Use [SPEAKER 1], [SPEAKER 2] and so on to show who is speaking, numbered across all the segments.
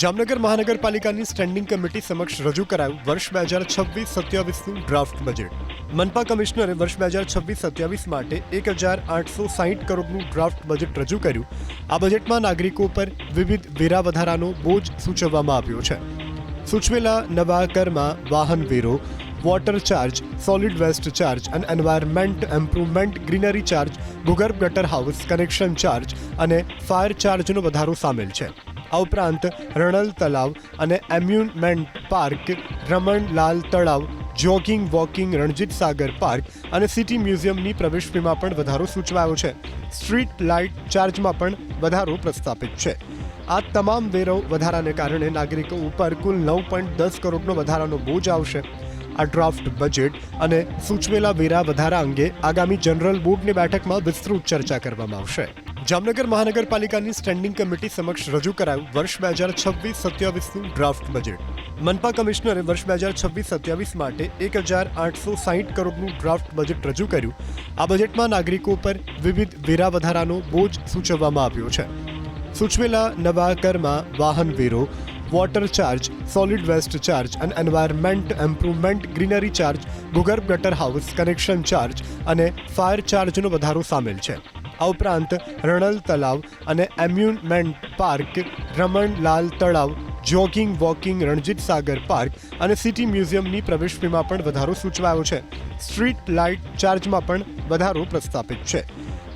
[SPEAKER 1] જામનગર મહાનગરપાલિકાની standing committee સમક્ષ રજૂ કરાયું વર્ષ 2026-27નું ડ્રાફ્ટ બજેટ. મનપા કમિશનરે વર્ષ 2026-27 માટે 1,860 કરોડનું ડ્રાફ્ટ બજેટ રજૂ કર્યું. આ બજેટમાં નાગરિકો પર વિવિધ વેરા વધારાનો બોજ સૂચવવામાં આવ્યો છે. સૂચવેલા નવા કરમાં વાહન વેરો, water charge, solid waste charge અને એન્વાયરમેન્ટ ઇમ્પ્રુવમેન્ટ ગ્રીનરી ચાર્જ, ભૂગર્ભ ગટર હાઉસ કનેક્શન ચાર્જ અને ફાયર ચાર્જનો વધારો સામેલ છે. આ ઉપરાંત રણલ તળાવ અને એમ્યુઝમેન્ટ પાર્ક, રમણલાલ તળાવ, jogging walking Ranjit Sagar park અને સિટી મ્યુઝિયમની પ્રવેશ ફીમાં પણ વધારો સૂચવાયો છે. સ્ટ્રીટ લાઇટ ચાર્જમાં પણ વધારો પ્રસ્તાવિત છે. આ તમામ વેરો વધારાને કારણે નાગરિકો ઉપર કુલ 9.10 કરોડનો વધારાનો બોજ આવશે. આ ડ્રાફ્ટ બજેટ અને સૂચવેલા વેરા વધારા અંગે આગામી જનરલ બોર્ડની બેઠકમાં વિસ્તૃત ચર્ચા કરવામાં આવશે. જામનગર મહાનગરપાલિકાની સ્ટેન્ડિંગ કમિટી સમક્ષ રજૂ કરાયું વર્ષ 2026-27નું ડ્રાફ્ટ બજેટ. મનપા કમિશનરે વર્ષ 2026-27 માટે 1,860 કરોડનું ડ્રાફ્ટ બજેટ રજૂ કર્યું. આ બજેટમાં નાગરિકો પર વિવિધ વેરા વધારાનો બોજ સૂચવવામાં આવ્યો છે. સૂચવેલા નવા કરમાં વાહન વેરો, water charge, solid waste charge અને એન્વાયરમેન્ટ ઇમ્પ્રુવમેન્ટ ગ્રીનરી ચાર્જ, ભૂગર્ભ ગટર હાઉસ કનેક્શન ચાર્જ અને ફાયર ચાર્જનો વધારો સામેલ છે. આ ઉપરાંત રણલ તળાવ અને એમ્યુઝમેન્ટ પાર્ક, રમણલાલ તળાવ, jogging walking Ranjit Sagar park અને સિટી મ્યુઝિયમની પ્રવેશ ફીમાં પણ વધારો સૂચવાયો છે. સ્ટ્રીટ લાઇટ ચાર્જમાં પણ વધારો પ્રસ્તાવિત છે.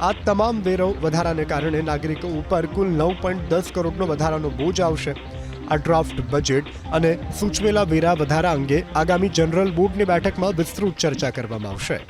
[SPEAKER 1] આ તમામ વેરો વધારાને કારણે નાગરિકો ઉપર કુલ 9.10 કરોડનો વધારાનો બોજ આવશે. આ ડ્રાફ્ટ બજેટ અને સૂચવેલા વેરા વધારા અંગે આગામી જનરલ બોર્ડની બેઠકમાં વિસ્તૃત ચર્ચા કરવામાં આવશે.